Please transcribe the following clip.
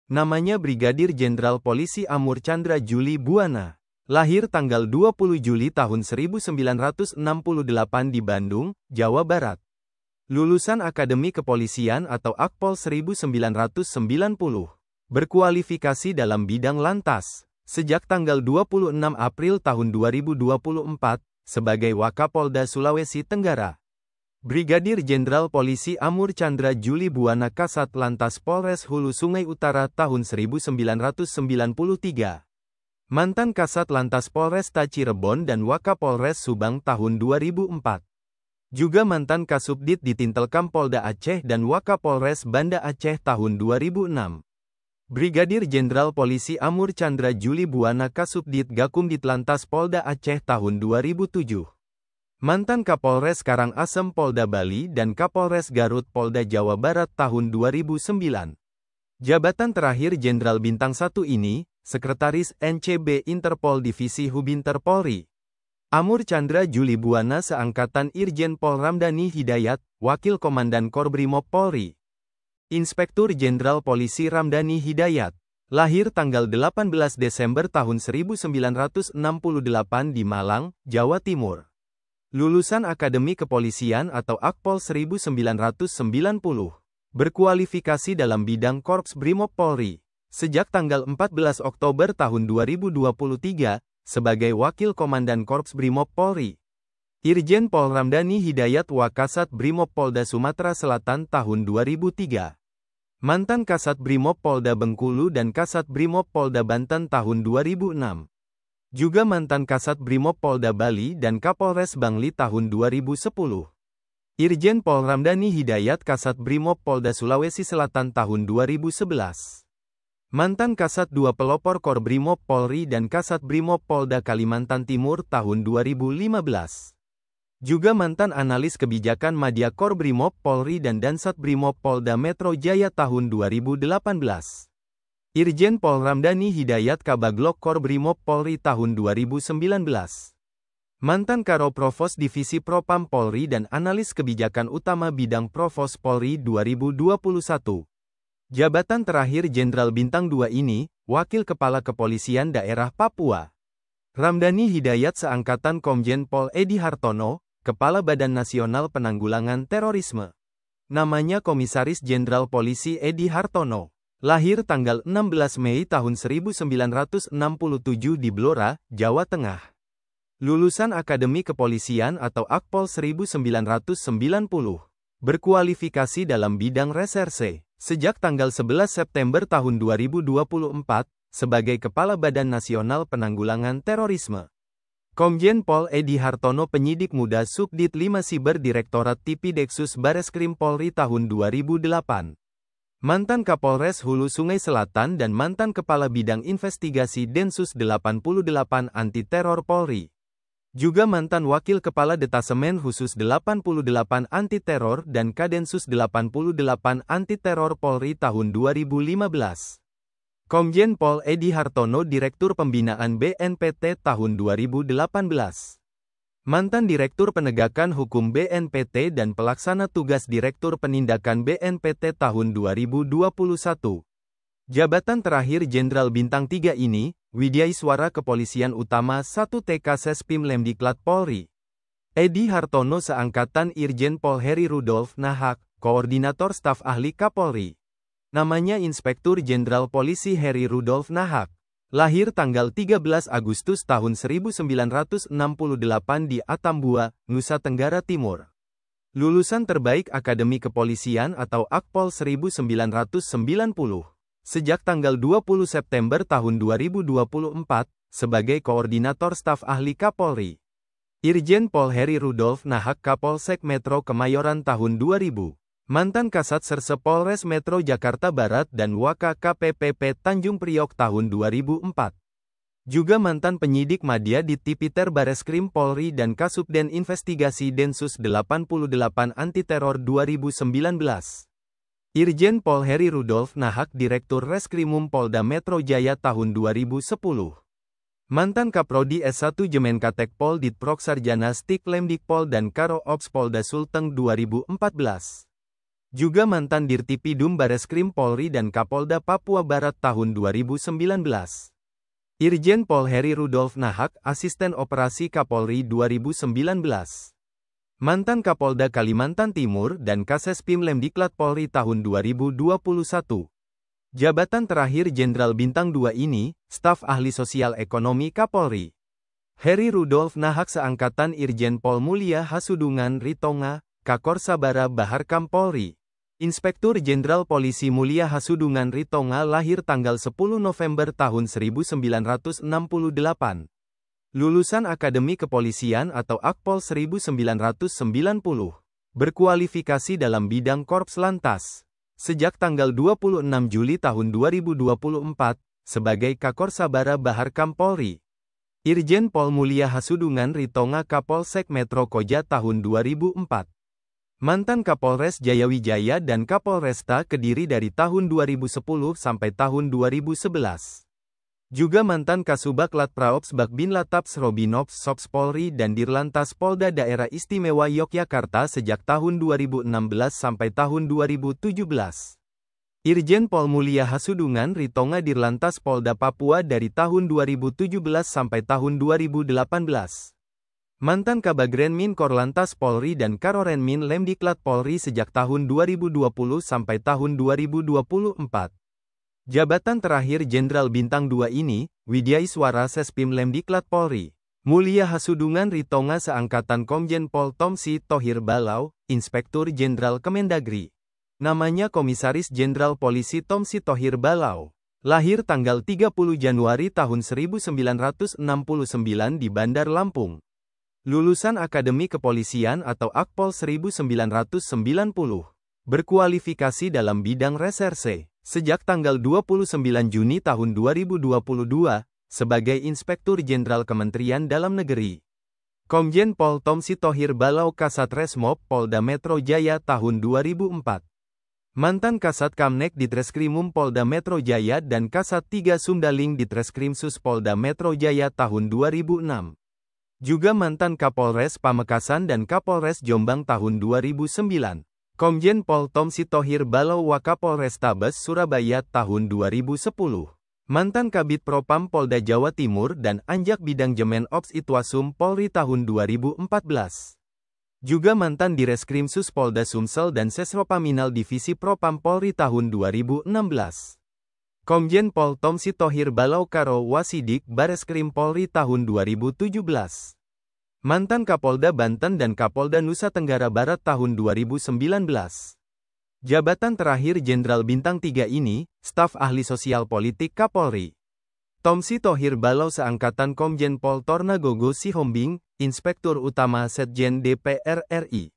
Namanya Brigadir Jenderal Polisi Amur Chandra Juli Buana. Lahir tanggal 20 Juli tahun 1968 di Bandung, Jawa Barat. Lulusan Akademi Kepolisian atau Akpol 1990. Berkualifikasi dalam bidang lantas. Sejak tanggal 26 April tahun 2024, sebagai Wakapolda Sulawesi Tenggara. Brigadir Jenderal Polisi Amur Chandra Juli Buana Kasat Lantas Polres Hulu Sungai Utara tahun 1993. Mantan Kasat Lantas Polresta Cirebon dan Wakapolres Subang tahun 2004. Juga mantan Kasubdit di Tintelkam Polda Aceh dan Wakapolres Banda Aceh tahun 2006. Brigadir Jenderal Polisi Amur Chandra Juli Buana Kasubdit Gakumdit Lantas Polda Aceh tahun 2007. Mantan Kapolres Karangasem Polda Bali dan Kapolres Garut Polda Jawa Barat tahun 2009. Jabatan terakhir Jenderal Bintang 1 ini, Sekretaris NCB Interpol Divisi Hubinter Polri. Amur Chandra Juli Buana seangkatan Irjen Pol Ramdhani Hidayat, Wakil Komandan Korbrimob Polri. Inspektur Jenderal Polisi Ramdhani Hidayat. Lahir tanggal 18 Desember tahun 1968 di Malang, Jawa Timur. Lulusan Akademi Kepolisian atau Akpol 1990. Berkualifikasi dalam bidang Korps Brimob Polri. Sejak tanggal 14 Oktober tahun 2023, sebagai Wakil Komandan Korps Brimob Polri. Irjen Pol Ramdhani Hidayat Wakasat Brimob Polda Sumatera Selatan tahun 2003. Mantan Kasat Brimob Polda Bengkulu dan Kasat Brimob Polda Banten tahun 2006. Juga mantan Kasat Brimob Polda Bali dan Kapolres Bangli tahun 2010. Irjen Pol Ramdhani Hidayat Kasat Brimob Polda Sulawesi Selatan tahun 2011. Mantan Kasat 2 Pelopor Korbrimob Polri dan Kasat Brimob Polda Kalimantan Timur tahun 2015. Juga mantan analis kebijakan Madya Korbrimob Polri dan Dansat Brimob Polda Metro Jaya tahun 2018. Irjen Pol Ramdhani Hidayat Kabaglok Korbrimob Polri tahun 2019. Mantan Karo Provos Divisi Propam Polri dan Analis Kebijakan Utama Bidang Provos Polri 2021. Jabatan terakhir Jenderal Bintang 2 ini, Wakil Kepala Kepolisian Daerah Papua. Ramdhani Hidayat seangkatan Komjen Pol Edi Hartono, Kepala Badan Nasional Penanggulangan Terorisme. Namanya Komisaris Jenderal Polisi Edi Hartono. Lahir tanggal 16 Mei tahun 1967 di Blora, Jawa Tengah. Lulusan Akademi Kepolisian atau Akpol 1990. Berkualifikasi dalam bidang reserse. Sejak tanggal 11 September tahun 2024, sebagai Kepala Badan Nasional Penanggulangan Terorisme. Komjen Pol Edi Hartono penyidik muda Subdit 5 Siber Direktorat Tipideksus Bareskrim Polri tahun 2008. Mantan Kapolres Hulu Sungai Selatan dan mantan Kepala Bidang Investigasi Densus 88 Anti Teror Polri. Juga mantan Wakil Kepala Detasemen Khusus 88 Anti Teror dan Kadensus 88 Anti Teror Polri tahun 2015. Komjen Pol Edi Hartono Direktur Pembinaan BNPT tahun 2018. Mantan Direktur Penegakan Hukum BNPT dan Pelaksana Tugas Direktur Penindakan BNPT tahun 2021. Jabatan terakhir Jenderal Bintang 3 ini, Widyaiswara Kepolisian Utama 1 TK Sespim Lemdiklat Polri. Edi Hartono seangkatan Irjen Pol Heri Rudolf Nahak, Koordinator Staf Ahli Kapolri. Namanya Inspektur Jenderal Polisi Heri Rudolf Nahak. Lahir tanggal 13 Agustus tahun 1968 di Atambua, Nusa Tenggara Timur. Lulusan terbaik Akademi Kepolisian atau Akpol 1990. Sejak tanggal 20 September tahun 2024, sebagai Koordinator Staf Ahli Kapolri. Irjen Pol Heri Rudolf Nahak Kapolsek Metro Kemayoran tahun 2000. Mantan Kasat Serse Polres Metro Jakarta Barat dan Waka KPPP Tanjung Priok tahun 2004. Juga mantan penyidik Madya di Tipiter Bareskrim Polri dan Kasubden Investigasi Densus 88 Anti Teror 2019. Irjen Pol Heri Rudolf Nahak Direktur Reskrimum Polda Metro Jaya tahun 2010. Mantan Kaprodi S1 Jemenkatek Pol Ditprok Sarjana Stik Lemdikpol dan Karo Ops Polda Sulteng 2014. Juga mantan Dirtipidum Bareskrim Polri dan Kapolda Papua Barat tahun 2019. Irjen Pol Heri Rudolf Nahak, Asisten Operasi Kapolri 2019. Mantan Kapolda Kalimantan Timur dan Kasespim Lemdiklat Polri tahun 2021. Jabatan terakhir Jenderal Bintang 2 ini, staf ahli sosial ekonomi Kapolri. Heri Rudolf Nahak seangkatan Irjen Pol Mulia Hasudungan Ritonga, Kakor Sabara Baharkam Polri. Inspektur Jenderal Polisi Mulia Hasudungan Ritonga lahir tanggal 10 November tahun 1968. Lulusan Akademi Kepolisian atau Akpol 1990. Berkualifikasi dalam bidang Korps Lantas. Sejak tanggal 26 Juli tahun 2024, sebagai Kakor Sabara Baharkam Polri. Irjen Pol Mulia Hasudungan Ritonga Kapolsek Metro Koja tahun 2004. Mantan Kapolres Jayawijaya dan Kapolresta Kediri dari tahun 2010 sampai tahun 2011. Juga mantan Kasubag Latpraops Bakbin Lataps Robinops Sops Polri dan Dirlantas Polda Daerah Istimewa Yogyakarta sejak tahun 2016 sampai tahun 2017. Irjen Pol Mulia Hasudungan Ritonga Dirlantas Polda Papua dari tahun 2017 sampai tahun 2018. Mantan Kabagrenmin Korlantas Polri dan Karorenmin Lemdiklat Polri sejak tahun 2020 sampai tahun 2024. Jabatan terakhir Jenderal Bintang 2 ini, Widyaiswara Sespim Lemdiklat Polri. Mulia Hasudungan Ritonga seangkatan Komjen Pol Tomsi Tohir Balau, Inspektur Jenderal Kemendagri. Namanya Komisaris Jenderal Polisi Tomsi Tohir Balau. Lahir tanggal 30 Januari tahun 1969 di Bandar Lampung. Lulusan Akademi Kepolisian atau Akpol 1990. Berkualifikasi dalam bidang reserse. Sejak tanggal 29 Juni tahun 2022, sebagai Inspektur Jenderal Kementerian Dalam Negeri. Komjen Pol Tomsi Tohir Balau Kasat Resmob Polda Metro Jaya tahun 2004. Mantan Kasat Kamnek Ditreskrimum Polda Metro Jaya dan Kasat 3 Sumdaling Ditreskrimsus Polda Metro Jaya tahun 2006. Juga mantan Kapolres Pamekasan dan Kapolres Jombang tahun 2009. Komjen Pol Tomsi Tohir Balau Wakapolrestabes Surabaya tahun 2010. Mantan Kabid Propam Polda Jawa Timur dan Anjak Bidang Jemen Ops Itwasum Polri tahun 2014. Juga mantan Direskrimsus Polda Sumsel dan Sesropaminal Divisi Propam Polri tahun 2016. Komjen Pol Tomsi Tohir Balau Karo Wasidik Bareskrim Polri tahun 2017. Mantan Kapolda Banten dan Kapolda Nusa Tenggara Barat tahun 2019. Jabatan terakhir Jenderal Bintang 3 ini, staf ahli sosial politik Kapolri. Tomsi Tohir Balau seangkatan Komjen Pol Tornagogo Sihombing, Inspektur Utama Setjen DPR RI.